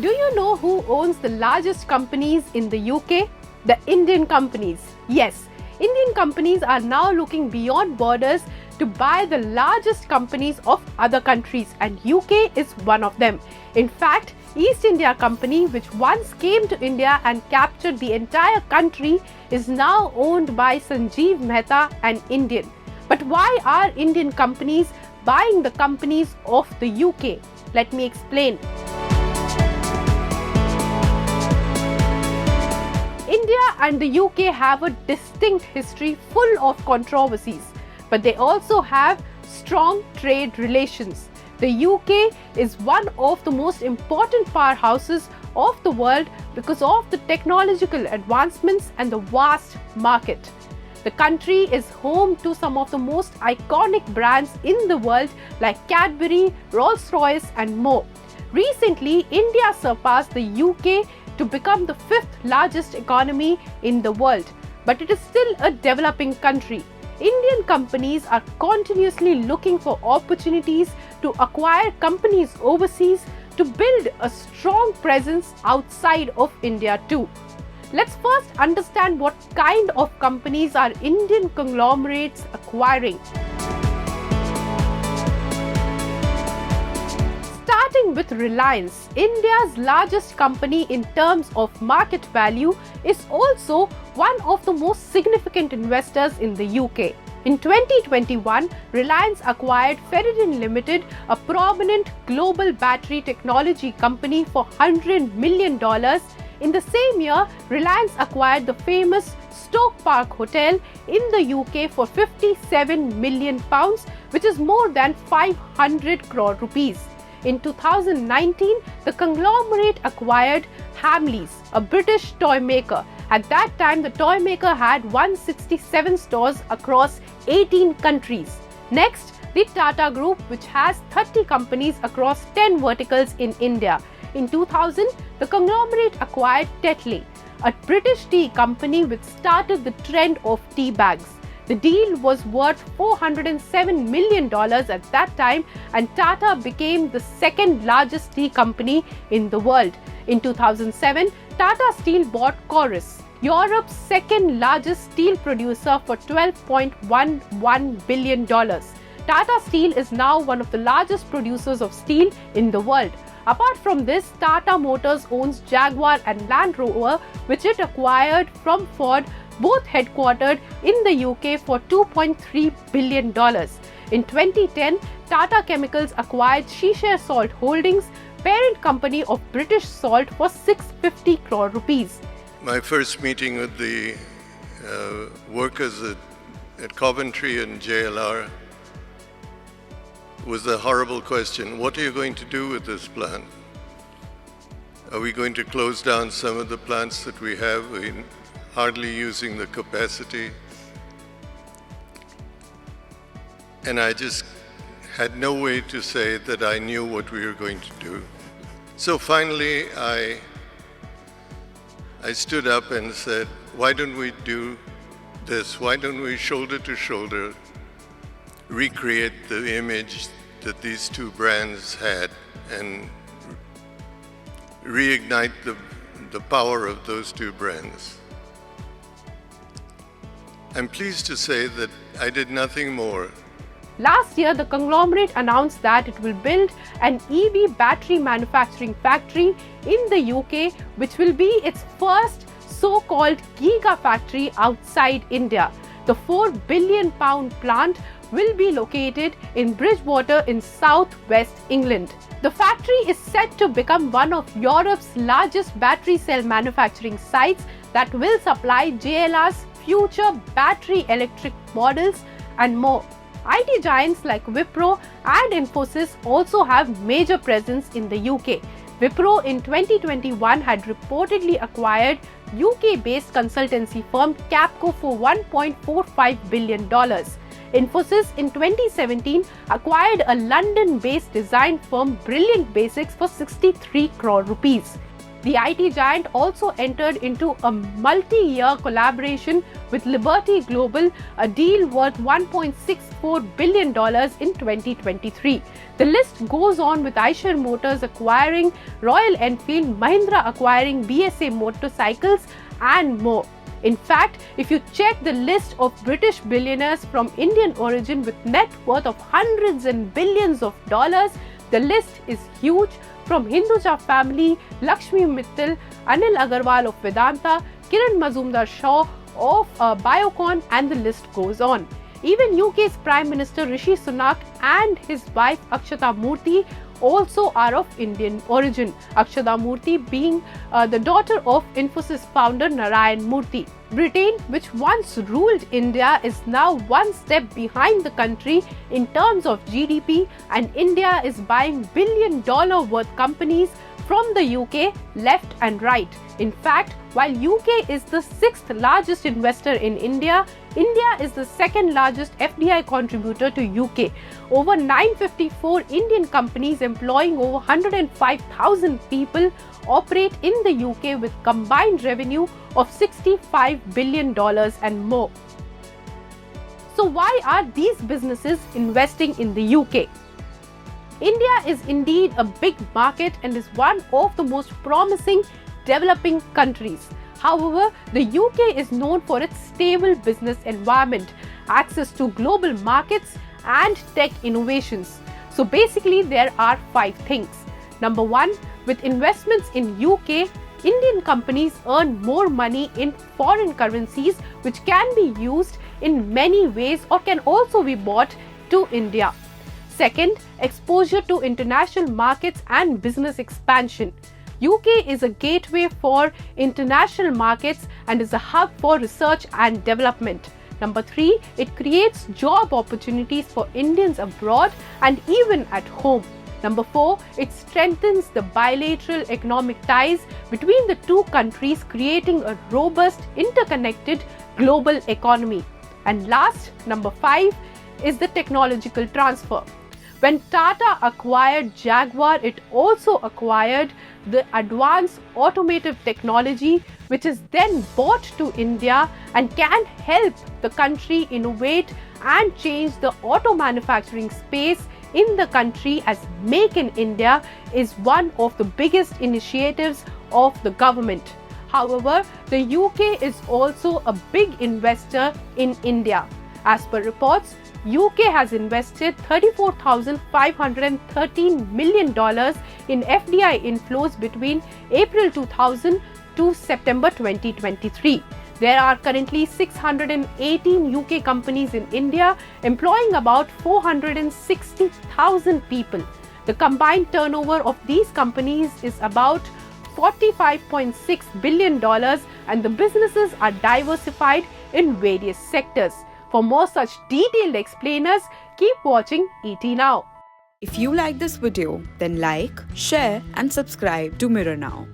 Do you know who owns the largest companies in the UK? The Indian companies. Yes, Indian companies are now looking beyond borders to buy the largest companies of other countries, and UK is one of them. In fact, East India Company, which once came to India and captured the entire country, is now owned by Sanjiv Mehta, an Indian. But why are Indian companies buying the companies of the UK? Let me explain. India and the UK have a distinct history full of controversies, but they also have strong trade relations. The UK is one of the most important powerhouses of the world because of the technological advancements and the vast market. The country is home to some of the most iconic brands in the world like Cadbury, Rolls-Royce and more. Recently, India surpassed the UK to become the 5th largest economy in the world, but it is still a developing country. Indian companies are continuously looking for opportunities to acquire companies overseas to build a strong presence outside of India too. Let's first understand what kind of companies are Indian conglomerates acquiring. Starting with Reliance, India's largest company in terms of market value, is also one of the most significant investors in the UK. In 2021, Reliance acquired Ferridin Limited, a prominent global battery technology company, for $100 million. In the same year, Reliance acquired the famous Stoke Park Hotel in the UK for £57 million, which is more than 500 crore rupees. In 2019, the conglomerate acquired Hamleys, a British toy maker. At that time, the toy maker had 167 stores across 18 countries. Next, the Tata Group, which has 30 companies across 10 verticals in India. In 2000, the conglomerate acquired Tetley, a British tea company which started the trend of tea bags. The deal was worth $407 million at that time, and Tata became the second largest tea company in the world. In 2007, Tata Steel bought Corus, Europe's second largest steel producer, for $12.11 billion. Tata Steel is now one of the largest producers of steel in the world. Apart from this, Tata Motors owns Jaguar and Land Rover, which it acquired from Ford, both headquartered in the UK, for $2.3 billion. In 2010, Tata Chemicals acquired Shisha Salt Holdings, parent company of British Salt, for 650 crore rupees. My first meeting with the workers at Coventry and JLR was the horrible question: what are you going to do with this plant? Are we going to close down some of the plants that we have? We're hardly using the capacity. And I just had no way to say that I knew what we were going to do. So finally, I stood up and said, why don't we do this? Why don't we shoulder to shoulder recreate the image that these two brands had and reignite the power of those two brands? I'm pleased to say that I did nothing more. Last year, the conglomerate announced that it will build an EV battery manufacturing factory in the UK, which will be its first so-called gigafactory outside India. The £4 billion plant will be located in Bridgewater in southwest England. The factory is set to become one of Europe's largest battery cell manufacturing sites that will supply JLR's future battery electric models and more. IT giants like Wipro and Infosys also have major presence in the UK. Wipro in 2021 had reportedly acquired UK-based consultancy firm Capco for $1.45 billion. Infosys in 2017 acquired a London-based design firm Brilliant Basics for 63 crore rupees. The IT giant also entered into a multi-year collaboration with Liberty Global, a deal worth $1.64 billion in 2023. The list goes on with Eicher Motors acquiring Royal Enfield, Mahindra acquiring BSA Motorcycles, and more. In fact, if you check the list of British billionaires from Indian origin with net worth of hundreds and billions of dollars, the list is huge, from Hinduja family, Lakshmi Mittal, Anil Agarwal of Vedanta, Kiran Mazumdar-Shaw of Biocon, and the list goes on. Even UK's Prime Minister Rishi Sunak and his wife Akshata Murthy also are of Indian origin, Akshata Murthy being the daughter of Infosys founder Narayan Murthy. Britain, which once ruled India, is now one step behind the country in terms of GDP, and India is buying billion-dollar worth companies from the UK left and right. In fact, while UK is the 6th largest investor in India, India is the 2nd largest FDI contributor to UK. Over 954 Indian companies employing over 105,000 people operate in the UK with combined revenue of $65 billion and more. So why are these businesses investing in the UK? India is indeed a big market and is one of the most promising developing countries. However, the UK is known for its stable business environment, access to global markets, and tech innovations. So basically, there are 5 things. Number 1, with investments in UK, Indian companies earn more money in foreign currencies, which can be used in many ways or can also be bought to India. Second, exposure to international markets and business expansion. UK is a gateway for international markets and is a hub for research and development. Number 3, it creates job opportunities for Indians abroad and even at home. Number 4, it strengthens the bilateral economic ties between the two countries, creating a robust, interconnected global economy. And last, number 5, is the technological transfer. When Tata acquired Jaguar, it also acquired the advanced automotive technology, which is then brought to India and can help the country innovate and change the auto manufacturing space in the country, as Make in India is one of the biggest initiatives of the government. However, the UK is also a big investor in India. As per reports, UK has invested $34,513 million in FDI inflows between April 2000 to September 2023. There are currently 618 UK companies in India, employing about 460,000 people. The combined turnover of these companies is about $45.6 billion, and the businesses are diversified in various sectors. For more such detailed explainers, keep watching ET Now. If you like this video, then like, share and subscribe to Mirror Now.